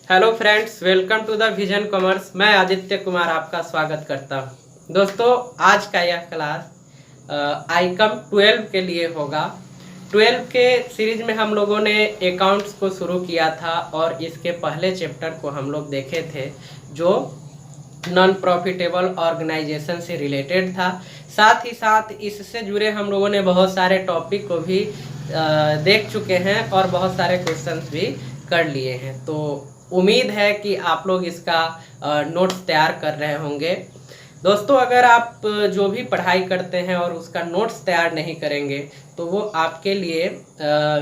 Hello friends, welcome to the vision commerce. मैं आदित्य कुमार आपका स्वागत करता हूं। दोस्तों, आज का यह क्लास आईकम 12 के लिए होगा। 12 के सीरीज में हम लोगों ने अकाउंट्स को शुरू किया था और इसके पहले चैप्टर को हम लोग देखे थे जो नॉन प्रॉफिटेबल ऑर्गेनाइजेशन से रिलेटेड था। साथ ही साथ इससे जुड़े हम लोगों ने बहुत सारे टॉपिक को भी देख चुके हैं और बहुत सारे क्वेश्चंस भी कर लिए हैं। तो उम्मीद है कि आप लोग इसका नोट्स तैयार कर रहे होंगे। दोस्तों, अगर आप जो भी पढ़ाई करते हैं और उसका नोट्स तैयार नहीं करेंगे तो वो आपके लिए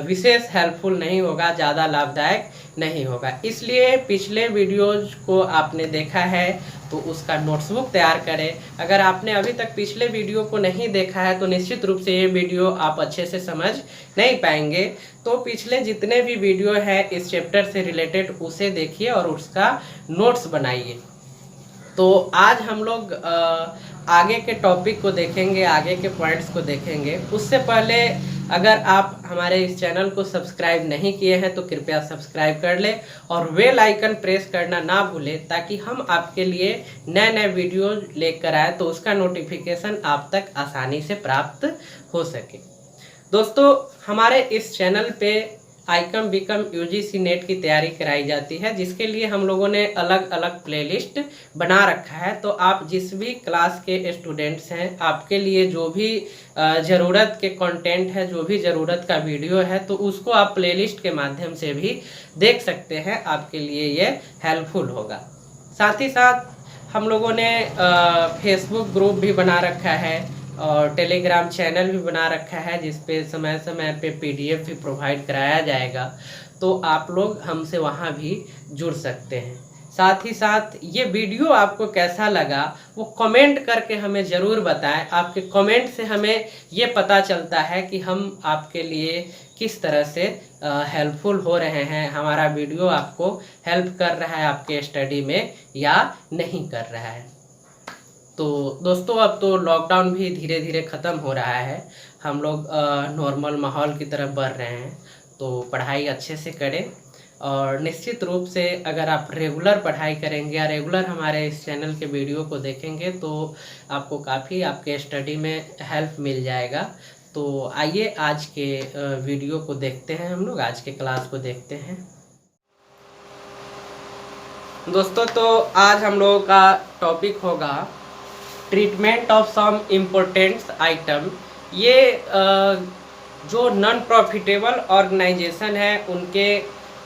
विशेष हेल्पफुल नहीं होगा, ज़्यादा लाभदायक नहीं होगा। इसलिए पिछले वीडियोज को आपने देखा है तो उसका नोट्सबुक तैयार करें। अगर आपने अभी तक पिछले वीडियो को नहीं देखा है तो निश्चित रूप से ये वीडियो आप अच्छे से समझ नहीं पाएंगे। तो पिछले जितने भी वीडियो है इस चैप्टर से रिलेटेड उसे देखिए और उसका नोट्स बनाइए। तो आज हम लोग आगे के टॉपिक को देखेंगे, आगे के पॉइंट्स को देखेंगे। उससे पहले अगर आप हमारे इस चैनल को सब्सक्राइब नहीं किए हैं तो कृपया सब्सक्राइब कर लें और बेल आइकन प्रेस करना ना भूलें ताकि हम आपके लिए नए नए वीडियो लेकर आए तो उसका नोटिफिकेशन आप तक आसानी से प्राप्त हो सके। दोस्तों, हमारे इस चैनल पे आईकम बीकम यूजीसी नेट की तैयारी कराई जाती है, जिसके लिए हम लोगों ने अलग अलग प्लेलिस्ट बना रखा है। तो आप जिस भी क्लास के स्टूडेंट्स हैं, आपके लिए जो भी ज़रूरत के कंटेंट है, जो भी ज़रूरत का वीडियो है, तो उसको आप प्लेलिस्ट के माध्यम से भी देख सकते हैं। आपके लिए ये हेल्पफुल होगा। साथ ही साथ हम लोगों ने फेसबुक ग्रुप भी बना रखा है और टेलीग्राम चैनल भी बना रखा है जिस पे समय समय पे पीडीएफ भी प्रोवाइड कराया जाएगा। तो आप लोग हमसे वहाँ भी जुड़ सकते हैं। साथ ही साथ ये वीडियो आपको कैसा लगा वो कमेंट करके हमें ज़रूर बताएं। आपके कमेंट से हमें ये पता चलता है कि हम आपके लिए किस तरह से हेल्पफुल हो रहे हैं, हमारा वीडियो आपको हेल्प कर रहा है आपके स्टडी में या नहीं कर रहा है। तो दोस्तों, अब तो लॉकडाउन भी धीरे धीरे ख़त्म हो रहा है। हम लोग नॉर्मल माहौल की तरफ बढ़ रहे हैं। तो पढ़ाई अच्छे से करें और निश्चित रूप से अगर आप रेगुलर पढ़ाई करेंगे या रेगुलर हमारे इस चैनल के वीडियो को देखेंगे तो आपको काफ़ी आपके स्टडी में हेल्प मिल जाएगा। तो आइए आज के वीडियो को देखते हैं, हम लोग आज के क्लास को देखते हैं। दोस्तों, तो आज हम लोगों का टॉपिक होगा treatment of some important item. ये जो नॉन प्रॉफिटेबल ऑर्गेनाइजेशन है उनके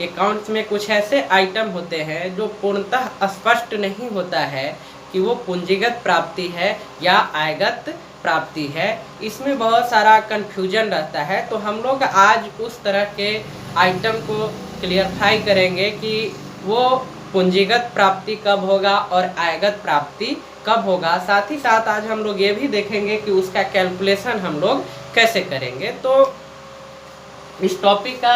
अकाउंट्स में कुछ ऐसे आइटम होते हैं जो पूर्णतः स्पष्ट नहीं होता है कि वो पूंजीगत प्राप्ति है या आयगत प्राप्ति है। इसमें बहुत सारा कन्फ्यूजन रहता है। तो हम लोग आज उस तरह के आइटम को क्लियरफाई करेंगे कि वो पूंजीगत प्राप्ति कब होगा और आयगत प्राप्ति कब होगा। साथ ही साथ आज हम लोग ये भी देखेंगे कि उसका कैलकुलेशन हम लोग कैसे करेंगे। तो इस टॉपिक का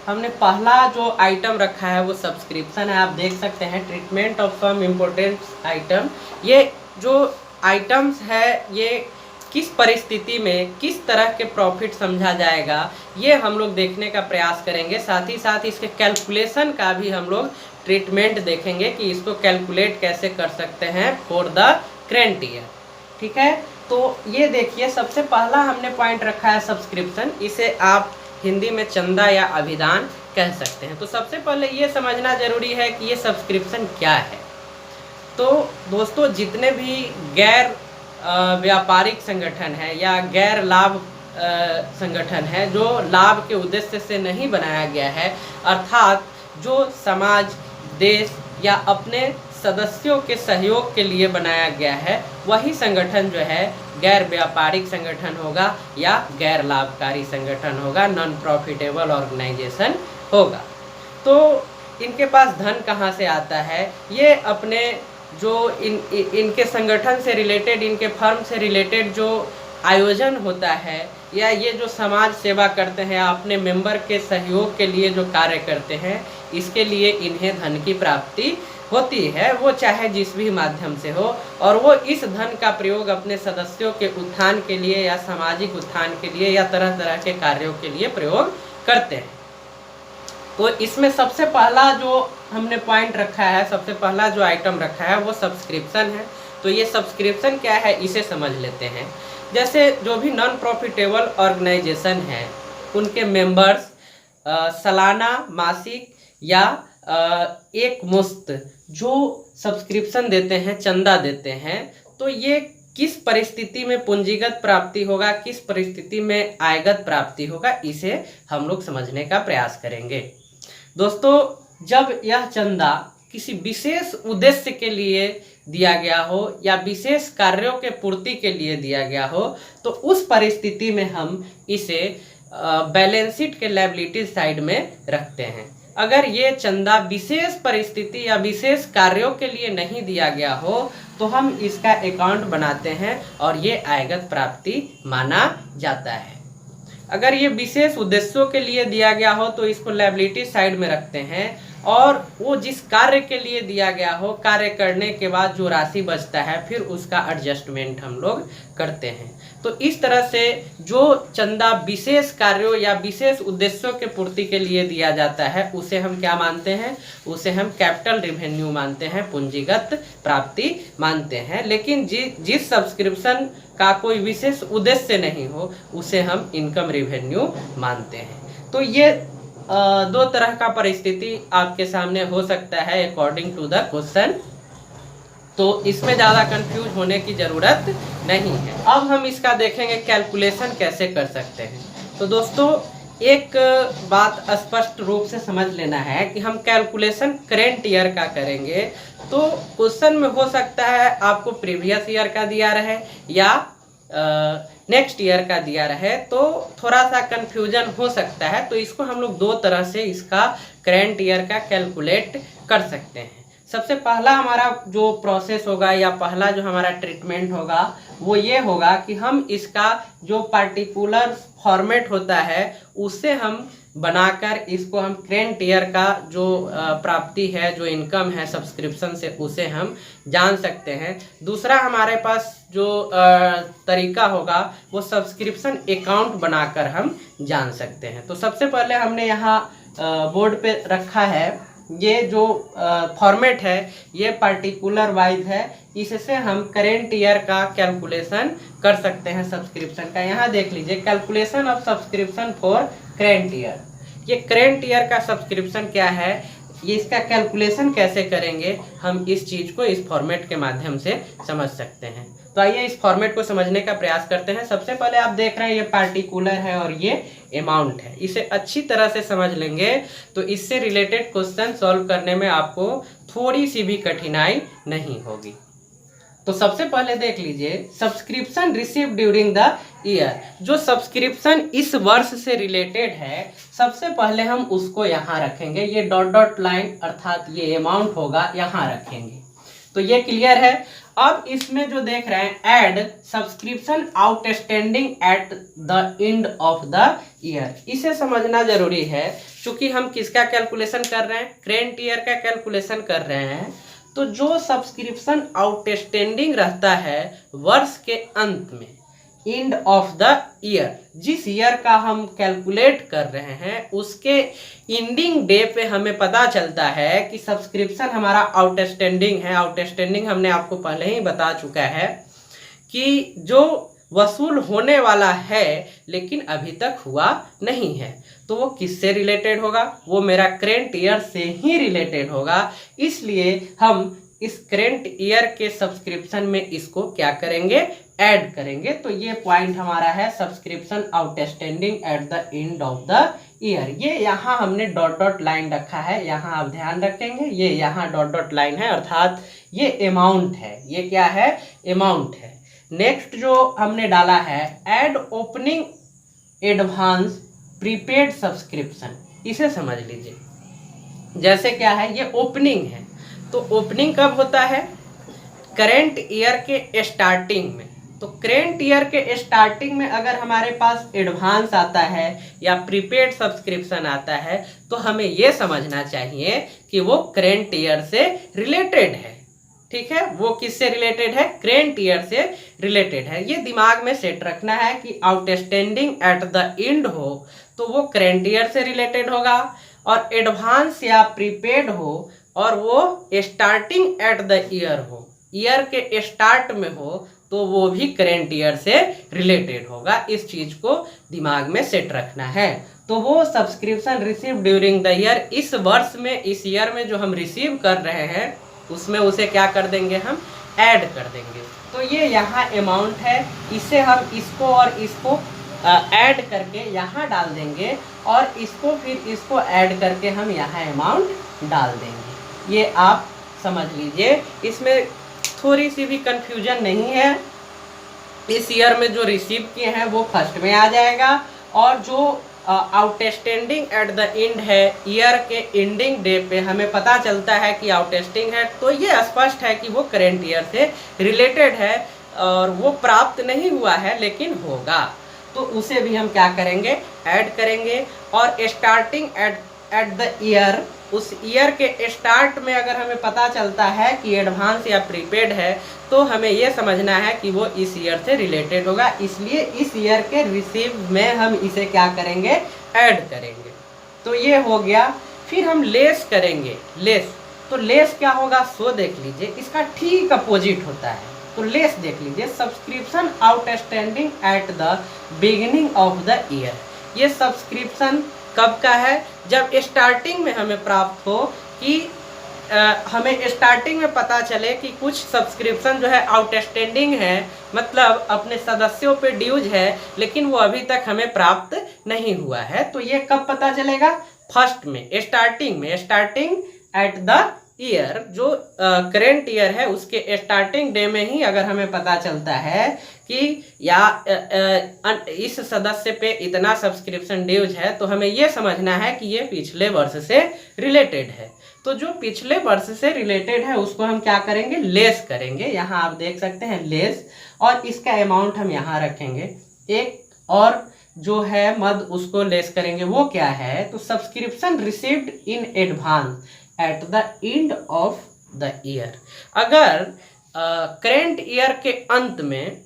हमने पहला जो आइटम रखा है वो सब्सक्रिप्शन है। आप देख सकते हैं treatment of some important item. ये जो आइटम्स है ये किस परिस्थिति में किस तरह के प्रॉफिट समझा जाएगा ये हम लोग देखने का प्रयास करेंगे। साथ ही साथ इसके कैलकुलेशन का भी हम लोग ट्रीटमेंट देखेंगे कि इसको कैलकुलेट कैसे कर सकते हैं फॉर द करेंट ईयर। ठीक है, तो ये देखिए, सबसे पहला हमने पॉइंट रखा है सब्सक्रिप्शन। इसे आप हिंदी में चंदा या अभिदान कह सकते हैं। तो सबसे पहले ये समझना जरूरी है कि ये सब्सक्रिप्शन क्या है। तो दोस्तों, जितने भी गैर व्यापारिक संगठन है या गैर लाभ संगठन है जो लाभ के उद्देश्य से नहीं बनाया गया है, अर्थात जो समाज, देश या अपने सदस्यों के सहयोग के लिए बनाया गया है, वही संगठन जो है गैर व्यापारिक संगठन होगा या गैर लाभकारी संगठन होगा, नॉन प्रॉफिटेबल ऑर्गेनाइजेशन होगा। तो इनके पास धन कहाँ से आता है? ये अपने जो इनके संगठन से रिलेटेड, इनके फर्म से रिलेटेड जो आयोजन होता है या ये जो समाज सेवा करते हैं, अपने मेंबर के सहयोग के लिए जो कार्य करते हैं, इसके लिए इन्हें धन की प्राप्ति होती है, वो चाहे जिस भी माध्यम से हो। और वो इस धन का प्रयोग अपने सदस्यों के उत्थान के लिए या सामाजिक उत्थान के लिए या तरह तरह के कार्यों के लिए प्रयोग करते हैं। तो इसमें सबसे पहला जो हमने पॉइंट रखा है, सबसे पहला जो आइटम रखा है वो सब्सक्रिप्शन है। तो ये सब्सक्रिप्शन क्या है इसे समझ लेते हैं। जैसे जो भी नॉन प्रॉफिटेबल ऑर्गेनाइजेशन है उनके मेंबर्स सालाना, मासिक या एक मुश्त जो सब्सक्रिप्शन देते हैं, चंदा देते हैं, तो ये किस परिस्थिति में पूंजीगत प्राप्ति होगा, किस परिस्थिति में आयगत प्राप्ति होगा, इसे हम लोग समझने का प्रयास करेंगे। दोस्तों, जब यह चंदा किसी विशेष उद्देश्य के लिए दिया गया हो या विशेष कार्यों के पूर्ति के लिए दिया गया हो, तो उस परिस्थिति में हम इसे बैलेंस शीट के लायबिलिटी साइड में रखते हैं। अगर ये चंदा विशेष परिस्थिति या विशेष कार्यों के लिए नहीं दिया गया हो तो हम इसका अकाउंट बनाते हैं और ये आयगत प्राप्ति माना जाता है। अगर ये विशेष उद्देश्यों के लिए दिया गया हो तो इसको लायबिलिटी साइड में रखते हैं, और वो जिस कार्य के लिए दिया गया हो, कार्य करने के बाद जो राशि बचता है फिर उसका एडजस्टमेंट हम लोग करते हैं। तो इस तरह से जो चंदा विशेष कार्यों या विशेष उद्देश्यों के पूर्ति के लिए दिया जाता है उसे हम क्या मानते हैं, उसे हम कैपिटल रिवेन्यू मानते हैं, पूंजीगत प्राप्ति मानते हैं। लेकिन जिस सब्सक्रिप्शन का कोई विशेष उद्देश्य नहीं हो उसे हम इनकम रिवेन्यू मानते हैं। तो ये दो तरह का परिस्थिति आपके सामने हो सकता है अकॉर्डिंग टू द क्वेश्चन, तो इसमें ज़्यादा कंफ्यूज होने की ज़रूरत नहीं है। अब हम इसका देखेंगे कैलकुलेशन कैसे कर सकते हैं। तो दोस्तों, एक बात स्पष्ट रूप से समझ लेना है कि हम कैलकुलेशन करेंट ईयर का करेंगे तो क्वेश्चन में हो सकता है आपको प्रीवियस ईयर का दिया रहे या नेक्स्ट ईयर का दिया रहे, तो थोड़ा सा कंफ्यूजन हो सकता है। तो इसको हम लोग दो तरह से इसका करेंट ईयर का कैलकुलेट कर सकते हैं। सबसे पहला हमारा जो प्रोसेस होगा या पहला जो हमारा ट्रीटमेंट होगा वो ये होगा कि हम इसका जो पार्टिकुलर फॉर्मेट होता है उससे हम बनाकर इसको हम करेंट ईयर का जो प्राप्ति है, जो इनकम है सब्सक्रिप्शन से, उसे हम जान सकते हैं। दूसरा हमारे पास जो तरीका होगा वो सब्सक्रिप्शन अकाउंट बनाकर हम जान सकते हैं। तो सबसे पहले हमने यहाँ बोर्ड पे रखा है, ये जो फॉर्मेट है ये पार्टिकुलर वाइज है, इससे हम करेंट ईयर का कैलकुलेशन कर सकते हैं सब्सक्रिप्शन का। यहाँ देख लीजिए, calculation of subscription for current year. ये करेंट ईयर का सब्सक्रिप्शन क्या है, ये इसका कैलकुलेशन कैसे करेंगे, हम इस चीज़ को इस फॉर्मेट के माध्यम से समझ सकते हैं। तो आइए इस फॉर्मेट को समझने का प्रयास करते हैं। सबसे पहले आप देख रहे हैं ये पार्टिकुलर है और ये अमाउंट है। इसे अच्छी तरह से समझ लेंगे तो इससे रिलेटेड क्वेश्चन सॉल्व करने में आपको थोड़ी सी भी कठिनाई नहीं होगी। तो सबसे पहले देख लीजिए, subscription receive during the year. जो सब्सक्रिप्शन इस वर्ष से रिलेटेड है सबसे पहले हम उसको यहाँ रखेंगे, ये डॉट डॉट लाइन अर्थात ये अमाउंट होगा यहाँ रखेंगे। तो ये क्लियर है। अब इसमें जो देख रहे हैं, add subscription outstanding at the end of the year, इसे समझना जरूरी है। क्योंकि हम किसका कैलकुलेशन कर रहे हैं, करेंट ईयर का कैलकुलेशन कर रहे हैं। तो जो सब्सक्रिप्शन आउटस्टैंडिंग रहता है वर्ष के अंत में, एंड ऑफ द ईयर, जिस ईयर का हम कैलकुलेट कर रहे हैं उसके एंडिंग डे पे हमें पता चलता है कि सब्सक्रिप्शन हमारा आउटस्टैंडिंग है। आउटस्टैंडिंग हमने आपको पहले ही बता चुका है कि जो वसूल होने वाला है लेकिन अभी तक हुआ नहीं है। तो वो किससे रिलेटेड होगा, वो मेरा करेंट ईयर से ही रिलेटेड होगा। इसलिए हम इस करेंट ईयर के सब्सक्रिप्शन में इसको क्या करेंगे, ऐड करेंगे। तो ये पॉइंट हमारा है subscription outstanding at the end of the year. ये यहाँ हमने डॉट डॉट लाइन रखा है, यहाँ आप ध्यान रखेंगे, ये यहाँ डॉट डॉट लाइन है अर्थात ये अमाउंट है। ये क्या है, अमाउंट है। नेक्स्ट जो हमने डाला है, add opening advance prepaid subscription, इसे समझ लीजिए। जैसे क्या है, ये ओपनिंग है। तो ओपनिंग कब होता है, करेंट ईयर के स्टार्टिंग में। तो करेंट ईयर के स्टार्टिंग में अगर हमारे पास एडवांस आता है या प्रीपेड सब्सक्रिप्शन आता है तो हमें ये समझना चाहिए कि वो करेंट ईयर से रिलेटेड है। ठीक है, वो किससे रिलेटेड है, करेंट ईयर से रिलेटेड है। ये दिमाग में सेट रखना है कि आउटस्टैंडिंग एट द एंड हो तो वो करेंट ईयर से रिलेटेड होगा, और एडवांस या प्रीपेड हो और वो स्टार्टिंग एट द ईयर हो, ईयर के स्टार्ट में हो, तो वो भी करेंट ईयर से रिलेटेड होगा। इस चीज को दिमाग में सेट रखना है। तो वो subscription receive during the year, इस वर्ष में, इस ईयर में जो हम रिसीव कर रहे हैं उसमें उसे क्या कर देंगे, हम ऐड कर देंगे। तो ये यहाँ अमाउंट है, इसे हम इसको और इसको ऐड करके यहाँ डाल देंगे और इसको फिर इसको ऐड करके हम यहाँ अमाउंट डाल देंगे। ये आप समझ लीजिए, इसमें थोड़ी सी भी कंफ्यूजन नहीं है। इस ईयर में जो रिसीव किए हैं वो फर्स्ट में आ जाएगा और जो आउटस्टैंडिंग एट द एंड है, ईयर के एंडिंग डे पे हमें पता चलता है कि आउटस्टैंडिंग है, तो ये स्पष्ट है कि वो करेंट ईयर से रिलेटेड है और वो प्राप्त नहीं हुआ है लेकिन होगा। तो उसे भी हम क्या करेंगे, ऐड करेंगे। और स्टार्टिंग एट द ईयर, उस ईयर के स्टार्ट में अगर हमें पता चलता है कि एडवांस या प्रीपेड है तो हमें यह समझना है कि वो इस ईयर से रिलेटेड होगा, इसलिए इस ईयर के रिसीव में हम इसे क्या करेंगे, ऐड करेंगे। तो ये हो गया। फिर हम लेस करेंगे, लेस। तो लेस क्या होगा, सो देख लीजिए, इसका ठीक अपोजिट होता है। तो लेस देख लीजिए, subscription outstanding at the beginning of the year. ये सब्सक्रिप्शन कब का है, जब स्टार्टिंग में हमें प्राप्त हो कि हमें स्टार्टिंग में पता चले कि कुछ सब्सक्रिप्शन जो है आउटस्टैंडिंग है, मतलब अपने सदस्यों पे ड्यूज है, लेकिन वो अभी तक हमें प्राप्त नहीं हुआ है। तो ये कब पता चलेगा, फर्स्ट में, स्टार्टिंग में, स्टार्टिंग एट द ईयर, जो करेंट ईयर है उसके स्टार्टिंग डे में ही अगर हमें पता चलता है कि या इस सदस्य पे इतना सब्सक्रिप्शन ड्यूज है, तो हमें ये समझना है कि ये पिछले वर्ष से रिलेटेड है। तो जो पिछले वर्ष से रिलेटेड है उसको हम क्या करेंगे, लेस करेंगे। यहाँ आप देख सकते हैं लेस, और इसका अमाउंट हम यहाँ रखेंगे। एक और जो है मद उसको लेस करेंगे, वो क्या है, तो subscription received in advance at the end of the year. अगर करेंट ईयर के अंत में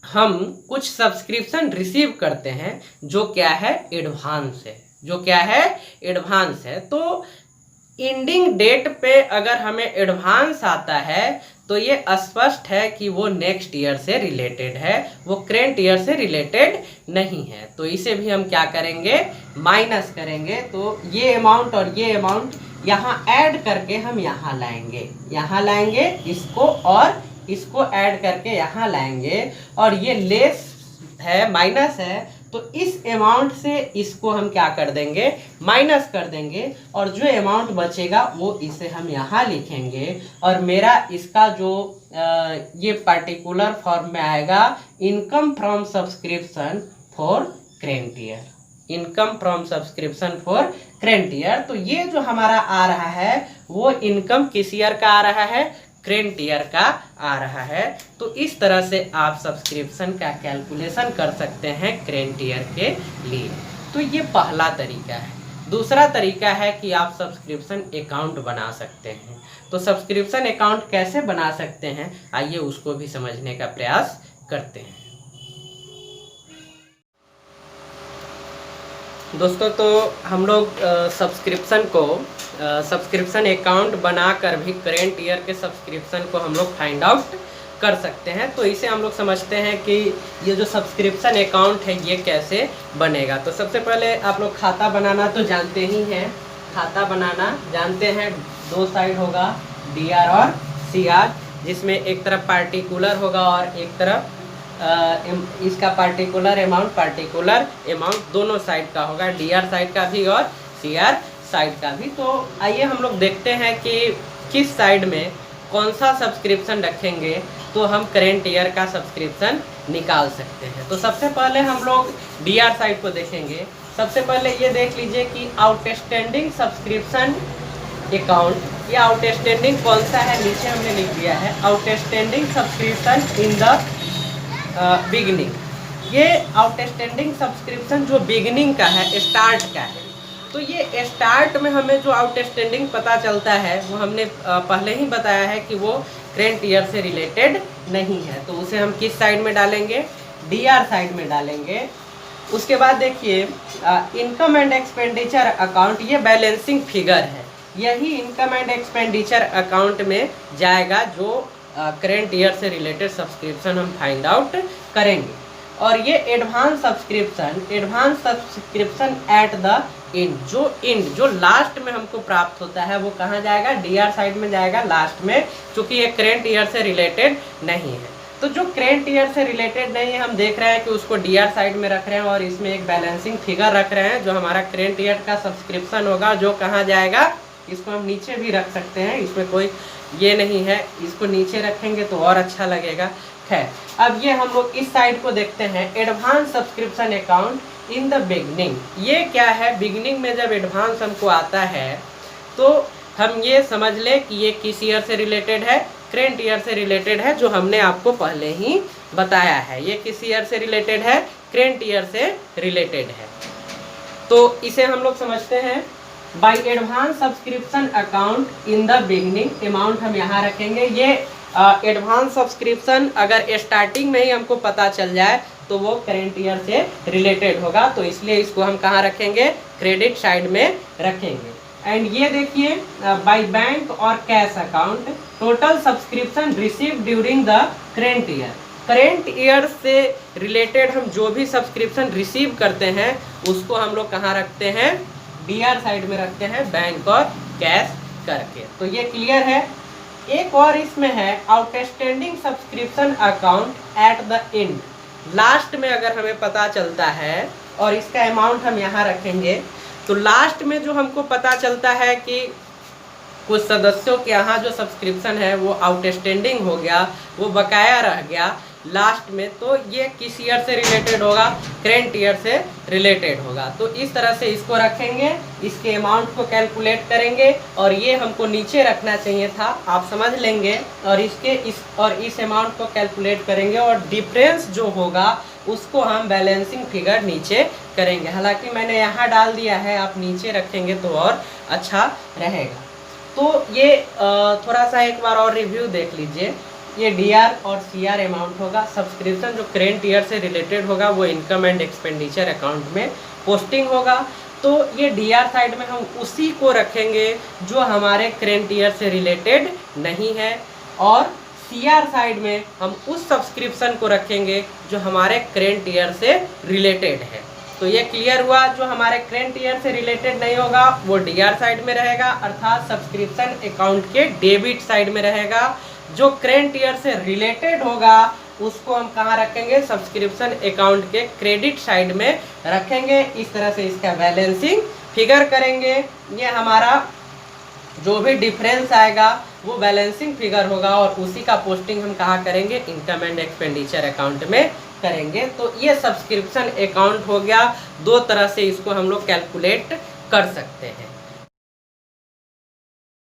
हम कुछ सब्सक्रिप्शन रिसीव करते हैं जो क्या है, एडवांस है, जो क्या है, एडवांस है, तो एंडिंग डेट पे अगर हमें एडवांस आता है तो ये स्पष्ट है कि वो नेक्स्ट ईयर से रिलेटेड है, वो करेंट ईयर से रिलेटेड नहीं है। तो इसे भी हम क्या करेंगे, माइनस करेंगे। तो ये अमाउंट और ये अमाउंट यहाँ ऐड करके हम यहाँ लाएंगे, यहाँ लाएंगे इसको और इसको ऐड करके यहाँ लाएंगे, और ये लेस है, माइनस है, तो इस अमाउंट से इसको हम क्या कर देंगे, माइनस कर देंगे, और जो अमाउंट बचेगा वो इसे हम यहाँ लिखेंगे, और मेरा इसका जो ये पर्टिकुलर फॉर्म में आएगा, income from subscription for current year, income from subscription for current year. तो ये जो हमारा आ रहा है वो इनकम किस ईयर का आ रहा है, करेंट ईयर का आ रहा है। तो इस तरह से आप सब्सक्रिप्शन का कैलकुलेशन कर सकते हैं करेंट ईयर के लिए। तो ये पहला तरीका है। दूसरा तरीका है कि आप सब्सक्रिप्शन अकाउंट बना सकते हैं। तो सब्सक्रिप्शन अकाउंट कैसे बना सकते हैं, आइए उसको भी समझने का प्रयास करते हैं। दोस्तों, तो हम लोग सब्सक्रिप्शन को सब्सक्रिप्शन अकाउंट बनाकर भी करेंट ईयर के सब्सक्रिप्शन को हम लोग फाइंड आउट कर सकते हैं। तो इसे हम लोग समझते हैं कि ये जो सब्सक्रिप्शन अकाउंट है ये कैसे बनेगा। तो सबसे पहले आप लोग खाता बनाना तो जानते ही हैं, खाता बनाना जानते हैं, दो साइड होगा, DR और CR, जिसमें एक तरफ पार्टिकुलर होगा और एक तरफ इसका पार्टिकुलर अमाउंट दोनों साइड का होगा, DR साइड का भी और CR साइड का भी। तो आइए हम लोग देखते हैं कि किस साइड में कौन सा सब्सक्रिप्शन रखेंगे तो हम करेंट ईयर का सब्सक्रिप्शन निकाल सकते हैं। तो सबसे पहले हम लोग DR साइड को देखेंगे। सबसे पहले ये देख लीजिए कि आउटस्टैंडिंग सब्सक्रिप्शन अकाउंट, ये आउटस्टैंडिंग कौन सा है, नीचे हमने लिख दिया है, outstanding subscription in the beginning. ये आउटस्टैंडिंग सब्सक्रिप्शन जो बिगनिंग का है, स्टार्ट का है, तो ये स्टार्ट में हमें जो आउटस्टैंडिंग पता चलता है वो हमने पहले ही बताया है कि वो करेंट ईयर से रिलेटेड नहीं है। तो उसे हम किस साइड में डालेंगे, DR साइड में डालेंगे। उसके बाद देखिए इनकम एंड एक्सपेंडिचर अकाउंट, ये बैलेंसिंग फिगर है, यही इनकम एंड एक्सपेंडिचर अकाउंट में जाएगा जो करेंट ईयर से रिलेटेड सब्सक्रिप्शन हम फाइंड आउट करेंगे। और ये advance subscription at the end, जो लास्ट में हमको प्राप्त होता है वो कहाँ जाएगा, डीआर साइड में जाएगा लास्ट में, क्योंकि ये करेंट ईयर से रिलेटेड नहीं है। तो जो करेंट ईयर से रिलेटेड नहीं है हम देख रहे हैं कि उसको डीआर साइड में रख रहे हैं और इसमें एक बैलेंसिंग फिगर रख रहे हैं जो हमारा करेंट ईयर का सब्सक्रिप्शन होगा, जो कहाँ जाएगा, इसको हम नीचे भी रख सकते हैं, इसमें कोई ये नहीं है, इसको नीचे रखेंगे तो और अच्छा लगेगा। खैर, अब ये हम लोग इस साइड को देखते हैं, advance subscription account in the beginning. ये क्या है, बिगनिंग में जब एडवांस हमको आता है तो हम ये समझ ले कि ये किस ईयर से रिलेटेड है, करेंट ईयर से रिलेटेड है, जो हमने आपको पहले ही बताया है। ये किस ईयर से रिलेटेड है, करेंट ईयर से रिलेटेड है। तो इसे हम लोग समझते हैं, by advance subscription account in the beginning, amount हम यहाँ रखेंगे। ये एडवांस सब्सक्रिप्शन अगर स्टार्टिंग में ही हमको पता चल जाए तो वो करेंट ईयर से रिलेटेड होगा, तो इसलिए इसको हम कहाँ रखेंगे, क्रेडिट साइड में रखेंगे। एंड ये देखिए बाय बैंक और cash account, total subscription receive during the current year. Current year से रिलेटेड हम जो भी सब्सक्रिप्शन रिसीव करते हैं उसको हम लोग कहाँ रखते हैं, डीआर साइड में रखते हैं, बैंक और कैश करके। तो ये क्लियर है। एक और इसमें है outstanding subscription account at the end, last में अगर हमें पता चलता है और इसका अमाउंट हम यहाँ रखेंगे, तो लास्ट में जो हमको पता चलता है कि कुछ सदस्यों के यहाँ जो सब्सक्रिप्शन है वो आउटस्टैंडिंग हो गया, वो बकाया रह गया लास्ट में, तो ये किस ईयर से रिलेटेड होगा, करेंट ईयर से रिलेटेड होगा। तो इस तरह से इसको रखेंगे, इसके अमाउंट को कैलकुलेट करेंगे और ये हमको नीचे रखना चाहिए था, आप समझ लेंगे, और इस अमाउंट को कैलकुलेट करेंगे और डिफरेंस जो होगा उसको हम बैलेंसिंग फिगर नीचे करेंगे। हालांकि मैंने यहाँ डाल दिया है, आप नीचे रखेंगे तो और अच्छा रहेगा। तो ये थोड़ा सा एक बार और रिव्यू देख लीजिए। ये डीआर और सीआर अमाउंट होगा, सब्सक्रिप्शन जो करेंट ईयर से रिलेटेड होगा वो इनकम एंड एक्सपेंडिचर अकाउंट में पोस्टिंग होगा। तो ये डीआर साइड में हम उसी को रखेंगे जो हमारे करेंट ईयर से रिलेटेड नहीं है, और सीआर साइड में हम उस सब्सक्रिप्शन को रखेंगे जो हमारे करेंट ईयर से रिलेटेड है। तो ये क्लियर हुआ, जो हमारे करेंट ईयर से रिलेटेड नहीं होगा वो डीआर साइड में रहेगा, अर्थात सब्सक्रिप्शन अकाउंट के डेबिट साइड में रहेगा। जो करेंट ईयर से रिलेटेड होगा उसको हम कहाँ रखेंगे, सब्सक्रिप्शन अकाउंट के क्रेडिट साइड में रखेंगे। इस तरह से इसका बैलेंसिंग फिगर करेंगे। ये हमारा जो भी डिफरेंस आएगा वो बैलेंसिंग फिगर होगा और उसी का पोस्टिंग हम कहाँ करेंगे, इनकम एंड एक्सपेंडिचर अकाउंट में करेंगे। तो ये सब्सक्रिप्शन अकाउंट हो गया, दो तरह से इसको हम लोग कैलकुलेट कर सकते हैं।